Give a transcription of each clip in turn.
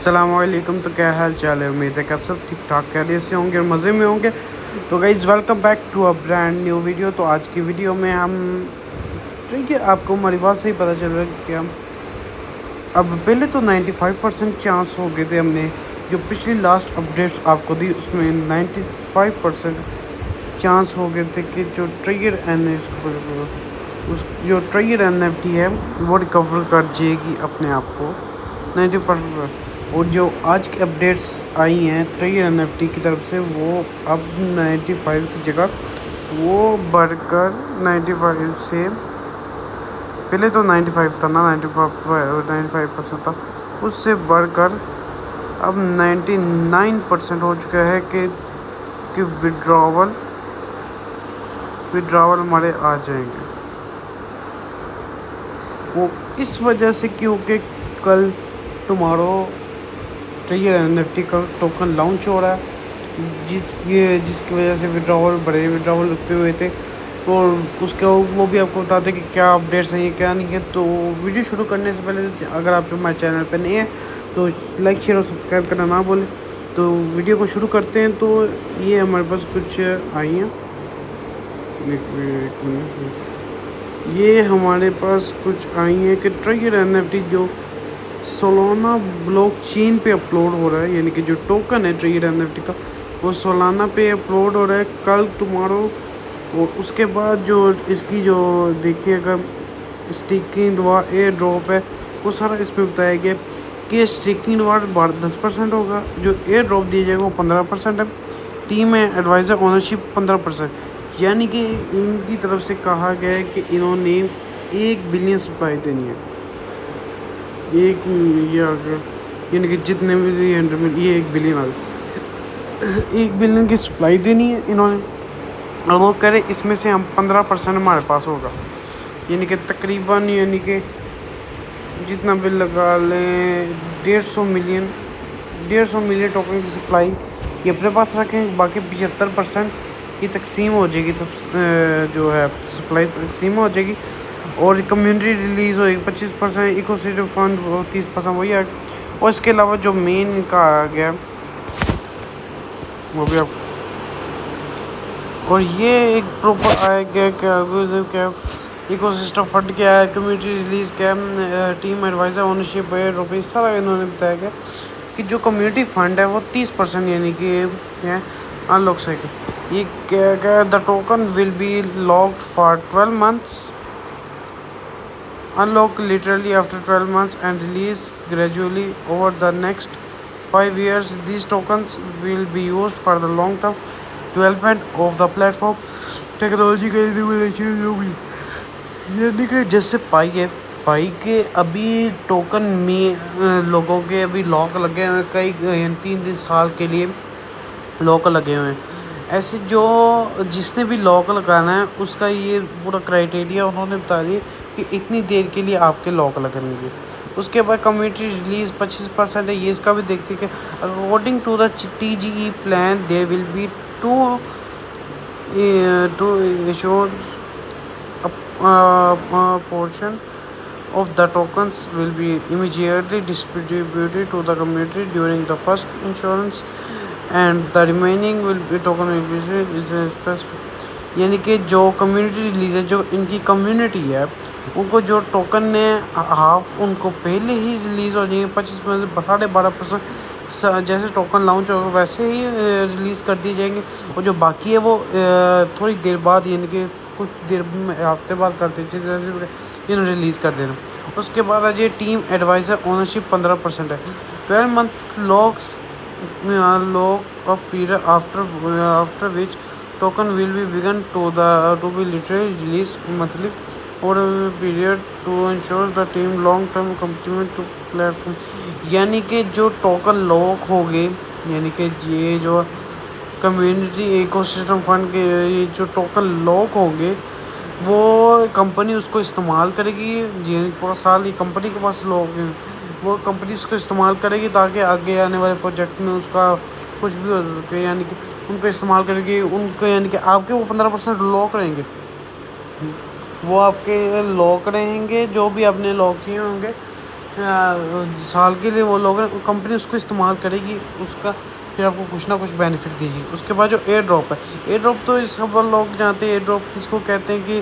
السلام علیکم. تو کیا حال چال ہے؟ امید ہے کہ آپ سب ٹھیک ٹھاک خیریت سے ہوں گے اور مزے میں ہوں گے. تو guys welcome back to a brand new video. تو آج کی ویڈیو میں ہم ٹھیک ہے آپ کو ہماری بات سے ہی پتہ چل رہا ہے کہ ہم اب پہلے تو 95% چانس ہو گئے تھے. ہم نے جو پچھلی لاسٹ اپڈیٹس آپ کو دی اس میں 95% چانس ہو گئے تھے کہ جو ٹریگر جو ٹریگر این ایف ٹی ہے وہ ریکور کر جائے گی اپنے آپ کو 90%. اور جو آج کی اپڈیٹس آئی ہیں ٹریگر این ایف ٹی کی طرف سے وہ اب 95 کی جگہ وہ بڑھ کر 95 سے پہلے تو 95 تھا نا 95% تھا، اس سے بڑھ کر اب 99% ہو چکا ہے کہ وڈراول ہمارے آ جائیں گے. وہ اس وجہ سے کیونکہ کل tomorrow trigger N F T کا ٹوکن لانچ ہو رہا ہے جس کی وجہ سے بڑے وڈراول رکے ہوئے تھے. اور اس کا وہ بھی آپ کو بتاتے کہ کیا اپڈیٹس ہیں کیا نہیں ہے. تو ویڈیو شروع کرنے سے پہلے اگر آپ ہمارے چینل پہ نہیں ہیں تو لائک شیئر اور سبسکرائب کرنا نہ بولیں. تو ویڈیو کو شروع کرتے ہیں. تو یہ ہمارے پاس کچھ آئی ہیں، یہ ہمارے پاس کچھ آئی ہیں کہ ٹریگر این ایف ٹی جو سولانا بلاک چین پہ اپلوڈ ہو رہا ہے، یعنی کہ جو ٹوکن ہے ٹریگر این ایف ٹی کا وہ سولانا پہ اپلوڈ ہو رہا ہے کل ٹمارو. اور اس کے بعد جو اس کی جو دیکھیے اگر اسٹیکنگ ایئر ڈراپ ہے وہ سارا اس میں بتایا گیا کہ اسٹیکنگ ڈراپ 10% ہوگا، جو ایئر ڈراپ دیا جائے گا وہ 15% ہے، ٹیم ہے ایڈوائزر اونرشپ 15%. یعنی کہ ان کی طرف سے کہا گیا ہے کہ انہوں نے 1 بلین سپلائی دینی ہے. یعنی کہ جتنے بھی 100 ملین یہ 1 بلین 1 بلین کی سپلائی دینی ہے انہوں نے. اور وہ کرے اس میں سے ہم 15% ہمارے پاس ہوگا، یعنی کہ تقریباً یعنی کہ جتنا بھی لگا لیں 150 ملین ٹوکن کی سپلائی یہ اپنے پاس رکھیں. باقی 75% کی تقسیم ہو جائے گی، تب جو ہے سپلائی تقسیم ہو جائے گی. اور کمیونٹی ریلیز ہوئے گی 25%، ایکو سسٹم فنڈ 30% وہی آ گیا. اور اس کے علاوہ جو مین کا آ گیا وہ بھی آپ اور یہ ایک پروپر آیا گیا کیا ایکو سسٹم فنڈ کیا ہے، کمیونٹی ریلیز کیا ہے، ٹیم ایڈوائزر اونرشپ روپے سارا انہوں نے بتایا گیا کہ جو کمیونٹی فنڈ ہے وہ 30% یعنی کہ ان لاک سے یہ کیا گیا. The token will be locked for 12 months، unlock literally after 12 months and release gradually over the next 5 years. These tokens will be used for the long-term development of the platform. Technology کا innovation ہوگی، یعنی کہ جیسے پائی کے ابھی token میں لوگوں کے ابھی لاک لگے ہوئے ہیں، کئی 3 سال کے لیے لاک لگے ہوئے ہیں. ایسے جو جس نے بھی لاک لگانا ہے اس کا یہ پورا کرائٹیریا انہوں نے بتا دیا کہ اتنی دیر کے لیے آپ کے لاک لگیں گے. اس کے بعد کمیونٹی ریلیز 25% ہے. یہ اس کا بھی دیکھتے کہ according to the T G E plan there will be two issuers portion of the tokens will be immediately distributed to the community during the first issuance and the remaining will be token is specific. یعنی کہ جو community release ہے جو ان کی community ہے ان کو جو token ہے ہاف ان کو پہلے ہی ریلیز ہو جائیں گے 25%، 12% جیسے ٹوکن لانچ ہوگا ویسے ہی ریلیز کر دیے جائیں گے. اور جو باقی ہے وہ تھوڑی دیر بعد یعنی کہ کچھ دیر میں ہفتے بعد کر دیتے جیسے ریلیز کر دینا. اس کے بعد آج یہ ٹیم ایڈوائزر اونرشپ 15% ہے. 12 months lock of period after which token will be begun to be literally released monthly or period to ensure the team long term commitment to platform. یعنی کہ جو ٹوکن لاک ہو گئے یعنی کہ یہ جو community eco system fund کے یہ جو ٹوکن لاک ہوں گے وہ کمپنی اس کو استعمال کرے گی. یہ پورا سال یہ کمپنی کے پاس لوگ ہیں، وہ کمپنی اس کو استعمال کرے گی تاکہ آگے آنے والے پروجیکٹ میں اس کا کچھ بھی ہو سکے. یعنی کہ ان کو استعمال کرے گی ان کو، یعنی کہ آپ کے وہ 15% لاک رہیں گے، وہ آپ کے لاک رہیں گے جو بھی آپ نے لاک کیے ہوں گے سال کے لیے وہ لوگ کمپنی اس کو استعمال کرے گی، اس کا پھر آپ کو کچھ نہ کچھ بینیفٹ دے گی۔ اس کے بعد جو ایئر ڈراپ ہے، ایئر ڈراپ تو اس خبر لوگ جانتے ہیں ایئر ڈراپ کس کو کہتے ہیں کہ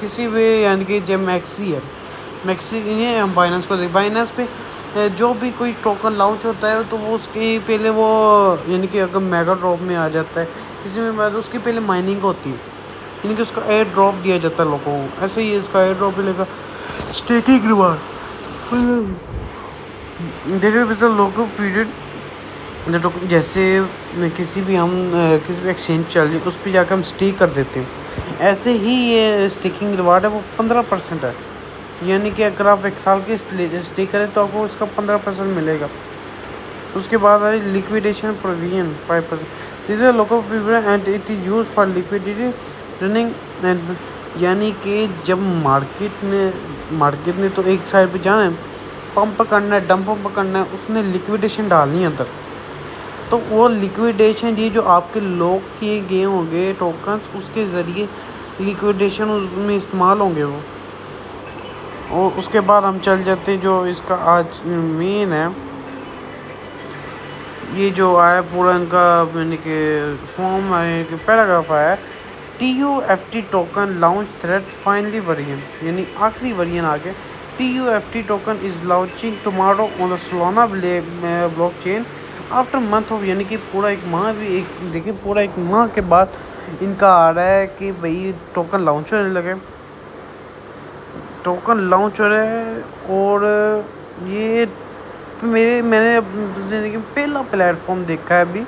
کسی بھی یعنی کہ جب میکسی ہے، میکسی یہ ہم بائننس کو دیکھ، بائننس پہ جو بھی کوئی ٹوکن لانچ ہوتا ہے تو وہ اس کے پہلے وہ یعنی کہ اگر میگا ڈراپ میں آ جاتا ہے کسی میں اس کی پہلے مائننگ ہوتی ہے، یعنی کہ اس کا ایئر ڈراپ دیا جاتا ہے لوگوں کو، ایسے ہی اس کا ایئر ڈراپ ملے گا اسٹیکنگ ریوارڈ دیکھے پھر لوگوں پیریڈ جیسے کسی بھی ہم کسی بھی ایکسچینج چل رہی ہے اس پہ جا کے ہم اسٹیک کر دیتے ہیں، ایسے ہی یہ اسٹیکنگ ریوارڈ ہے وہ 15% ہے، یعنی کہ اگر آپ 1 سال کے اسٹیک کریں تو آپ کو اس کا 15% ملے گا۔ اس کے بعد I liquidation provision 5%، this is local prefer and it is use for liquidity running, یعنی کہ جب مارکیٹ نے تو ایک سائڈ پہ جانا ہے، پمپ کرنا ہے، ڈمپ پمپ کرنا ہے، اس نے لیکویڈیشن ڈالنی ہے اندر، تو وہ لیکویڈیشن یہ جو آپ کے لوگ کیے گئے ہوں گے ٹوکنس اس کے ذریعے لیکویڈیشن اس میں استعمال ہوں گے وہ۔ اور اس کے بعد ہم چل جاتے ہیں جو اس کا آج مین ہے، یہ جو آیا پورا ان کا یعنی کہ فارم ہے کہ پیراگراف آیا ہے، TUFT token launch threat finally version, یعنی آخری ورژن آ گیا۔ TUFT token is launching tomorrow on the Solana blockchain after month of, یعنی کہ پورا ایک ماہ بھی دیکھیں پورا ایک ماہ کے بعد ان کا آ رہا ہے کہ بھئی ٹوکن لانچ ہونے لگے، ٹوکن لانچ ہو رہے ہیں۔ اور یہ میں نے زندگی میں پہلا پلیٹ فارم دیکھا ہے ابھی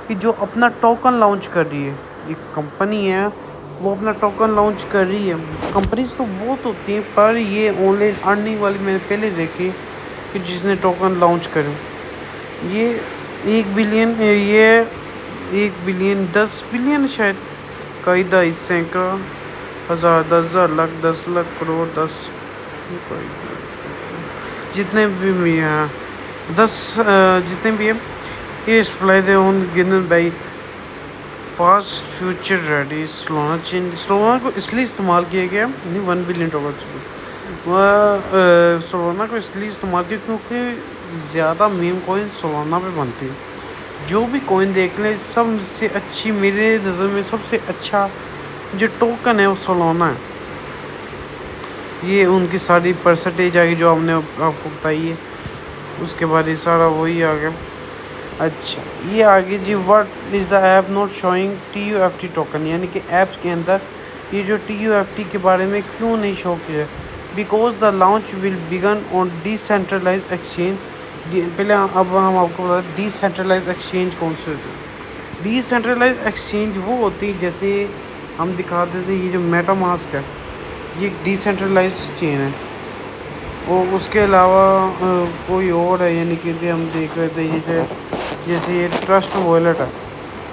کہ جو اپنا ٹوکن لانچ کر رہی ہے، یہ کمپنی ہے وہ اپنا ٹوکن لانچ کر رہی ہے۔ کمپنیز تو بہت ہوتی ہیں پر یہ آن لائن ارننگ والی میں نے پہلے دیکھی کہ جس نے ٹوکن لانچ کرے، یہ 1 بلین، یہ 1 بلین 10 بلین شاید قاعدہ سینکڑا ہزار 10,000 لاکھ 10 لاکھ کروڑ 10 جتنے بھی ہیں 10 جتنے بھی ہیں یہ supply they own gunning by fast future ready Solana chain. Solana کو اس لیے استعمال کیا گیا، نہیں 1 بلین ٹوکن سولانا کو اس لیے استعمال کیا کیونکہ زیادہ میم کوئن سولانا پہ بنتی ہے۔ جو بھی کوئن دیکھ لیں سب سے اچھی میرے نظر میں سب سے اچھا جو ٹوکن ہے وہ سولانا ہے، یہ ان کی ساری پرسنٹیج آ گئی جو ہم نے آپ کو بتائی ہے، اس کے بعد یہ سارا وہی آ گیا۔ اچھا یہ آگے جی what is the app not showing TUFT token, یعنی کہ ایپس کے اندر یہ جو TUFT کے بارے میں کیوں نہیں شو کیا، because the launch will begin on decentralized exchange. پہلے اب ہم آپ کو بتا دیں ڈی سینٹرلائز ایکسچینج کون سے ہوتے ہیں۔ ڈی سینٹرلائز ایکسچینج وہ ہوتی ہے جیسے ہم دکھاتے تھے یہ جو میٹا ماسک ہے یہ ایک ڈی سینٹرلائز چین ہے، اور اس کے علاوہ کوئی اور ہے، یعنی کہ ہم دیکھ رہے تھے یہ جیسے یہ ٹرسٹ والیٹ ہے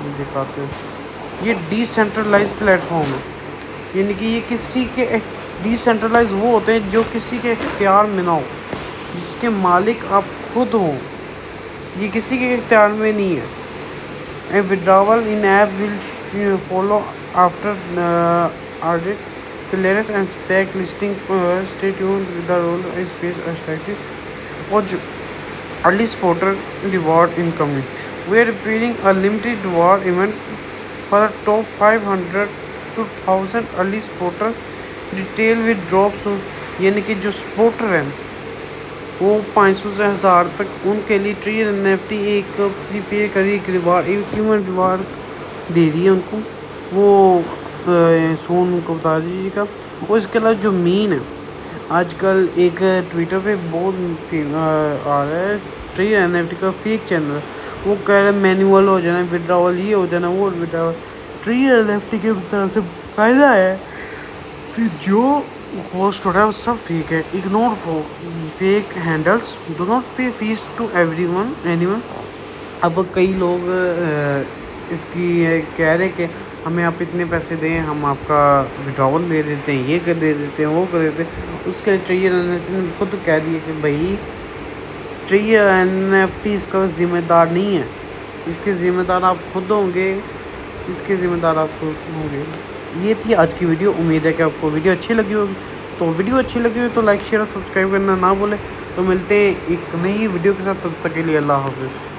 ہم دکھاتے ہیں، یہ ڈی سینٹرلائز پلیٹ فارم ہے، یعنی کہ یہ کسی کے ڈی سینٹرلائز وہ ہوتے ہیں جو کسی کے اختیار میں نہ ہو، جس کے مالک آپ خود ہوں، یہ کسی کے اختیار میں نہیں ہے۔ And withdrawal in app will follow after audit clearance and SPAC listing. Stay tuned with the role is face attractive اور early supporter reward incoming. We are preparing a limited reward event for the top 500 to 1000 early supporters. Detail with drops یعنی کہ جو supporter ہیں وہ 500 سے 1000 تک ان کے لیے ٹری NFT ایک پریپیئر کری ایک ریوارڈ، ایک ہیومن ریوارڈ دے رہی ہے ان کو، وہ سون ان کو بتا دیجیے گا۔ اور اس کے علاوہ جو مین ہے آج کل ایک ٹویٹر پہ بہت آ رہا ہے ٹری NFT کا فیک چینل ہے، وہ کہہ رہے ہیں مینول ہو جانا، وڈراول یہ ہو جانا، وہ وڈراول ٹری NFT کے طرف سے فائدہ ہے کہ جو پوسٹ ہو رہا ہے وہ سب فیک ہے۔ Ignore fake handles, do not pay fees to anyone. اب کئی لوگ اس کی کہہ رہے کہ ہمیں آپ اتنے پیسے دیں ہم آپ کا وڈراول دے دیتے ہیں، یہ کر دے دیتے ہیں، وہ کر دیتے ہیں۔ اس کے ٹری NFT نے خود کہہ دیا کہ بھائی ٹری NFT اس کا ذمہ دار نہیں ہے، اس کے ذمہ دار آپ خود ہوں گے، اس کے ذمہ دار آپ خود ہوں گے۔ یہ تھی آج کی ویڈیو، امید ہے کہ آپ کو ویڈیو اچھی لگی ہوگی۔ تو ویڈیو اچھی لگی ہوئی تو لائک شیئر اور سبسکرائب کرنا نہ بھولیں. تو ملتے ہیں ایک نئی ویڈیو کے ساتھ, تب تک کے لیے اللہ حافظ.